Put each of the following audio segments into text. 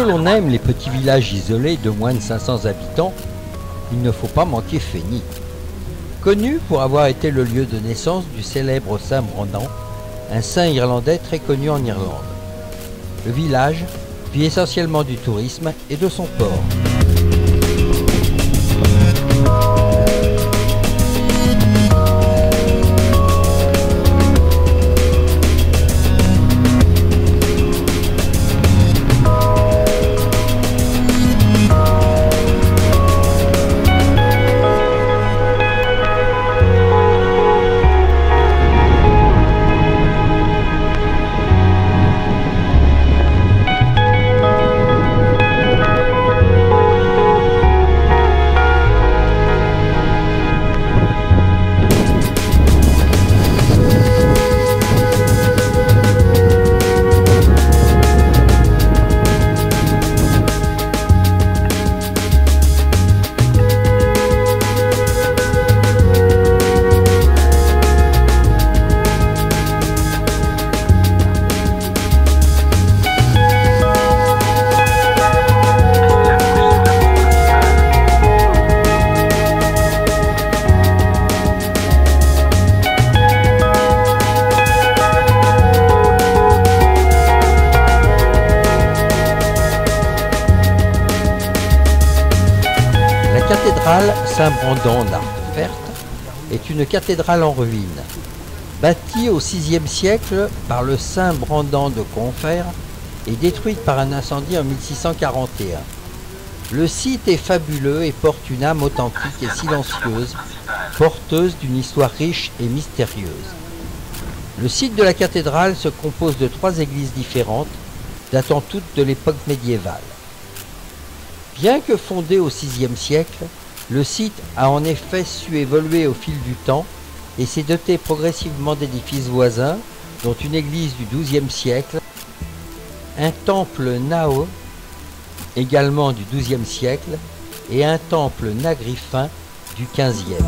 l'on aime les petits villages isolés de moins de 500 habitants, il ne faut pas manquer Feni. Connu pour avoir été le lieu de naissance du célèbre saint Brendan, un saint irlandais très connu en Irlande. Le village vit essentiellement du tourisme et de son port. La cathédrale Saint-Brendan d'Artefert est une cathédrale en ruine. Bâtie au VIe siècle par le saint Brendan de Confère et détruite par un incendie en 1641. Le site est fabuleux et porte une âme authentique et silencieuse, porteuse d'une histoire riche et mystérieuse. Le site de la cathédrale se compose de 3 églises différentes, datant toutes de l'époque médiévale. Bien que fondé au VIe siècle, le site a en effet su évoluer au fil du temps et s'est doté progressivement d'édifices voisins, dont une église du XIIe siècle, un temple Nao, également du XIIe siècle, et un temple Nagriffin du XVe.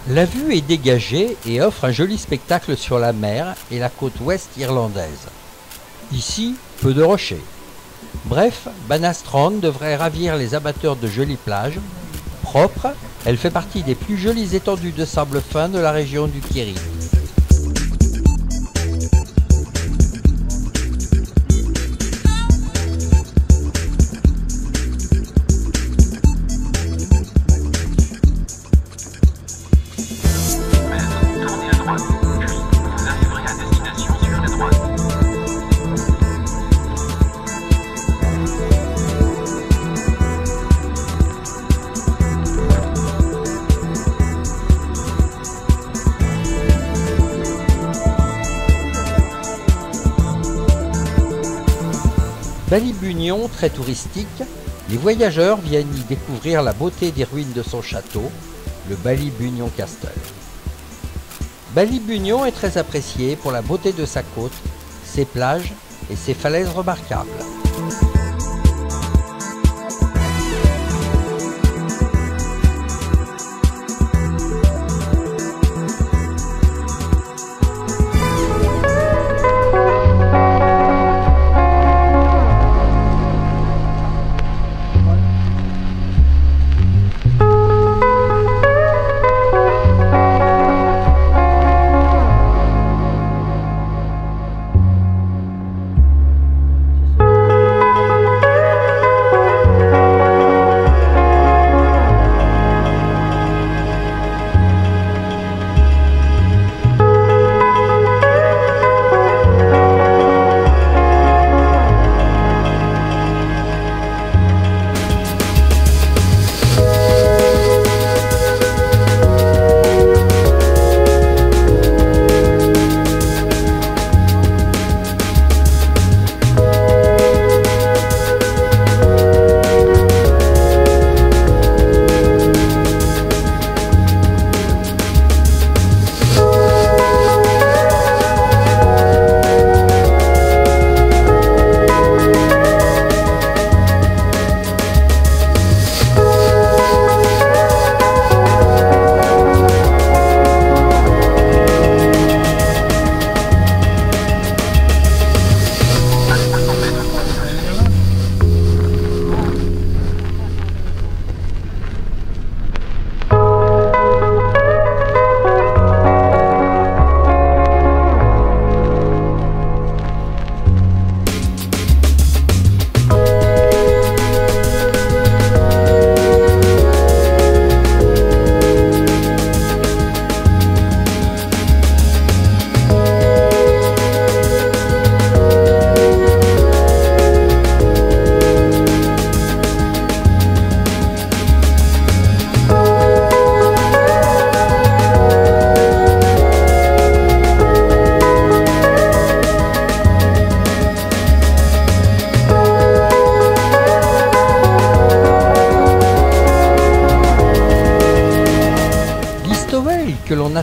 La vue est dégagée et offre un joli spectacle sur la mer et la côte ouest irlandaise. Ici, peu de rochers. Bref, Banasstrand devrait ravir les amateurs de jolies plages. Propre, elle fait partie des plus jolies étendues de sable fin de la région du Kerry. Ballybunion, très touristique, les voyageurs viennent y découvrir la beauté des ruines de son château, le Ballybunion Castle. Ballybunion est très apprécié pour la beauté de sa côte, ses plages et ses falaises remarquables.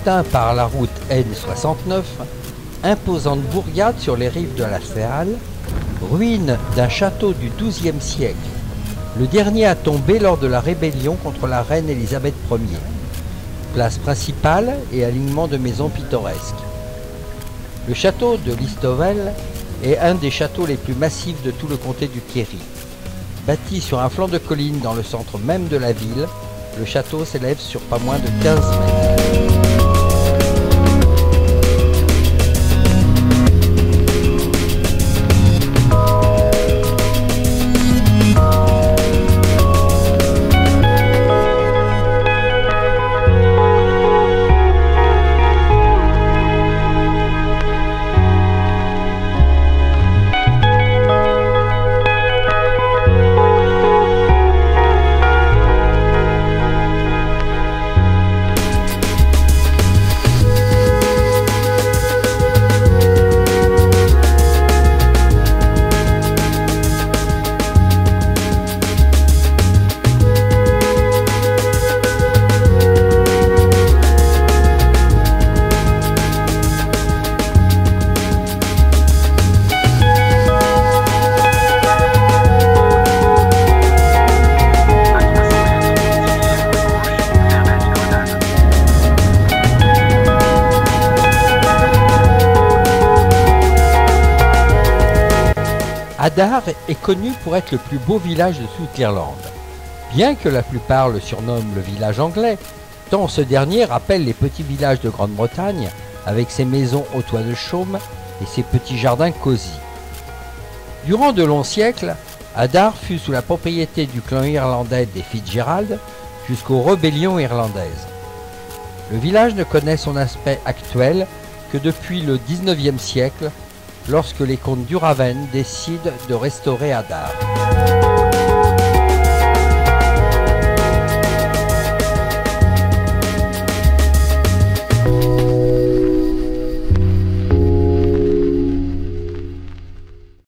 atteint par la route N69, imposante bourgade sur les rives de la Séale, ruine d'un château du XIIe siècle. Le dernier a tombé lors de la rébellion contre la reine Élisabeth Ier. Place principale et alignement de maisons pittoresques. Le château de Listovel est un des châteaux les plus massifs de tout le comté du Kerry. Bâti sur un flanc de colline dans le centre même de la ville, le château s'élève sur pas moins de 15 mètres. Hadar est connu pour être le plus beau village de toute l'Irlande. Bien que la plupart le surnomment le village anglais, tant ce dernier rappelle les petits villages de Grande-Bretagne avec ses maisons aux toits de chaume et ses petits jardins cosy. Durant de longs siècles, Hadar fut sous la propriété du clan irlandais des Fitzgerald jusqu'aux rébellions irlandaises. Le village ne connaît son aspect actuel que depuis le XIXe siècle, lorsque les comtes d'Uraven décident de restaurer Hadar.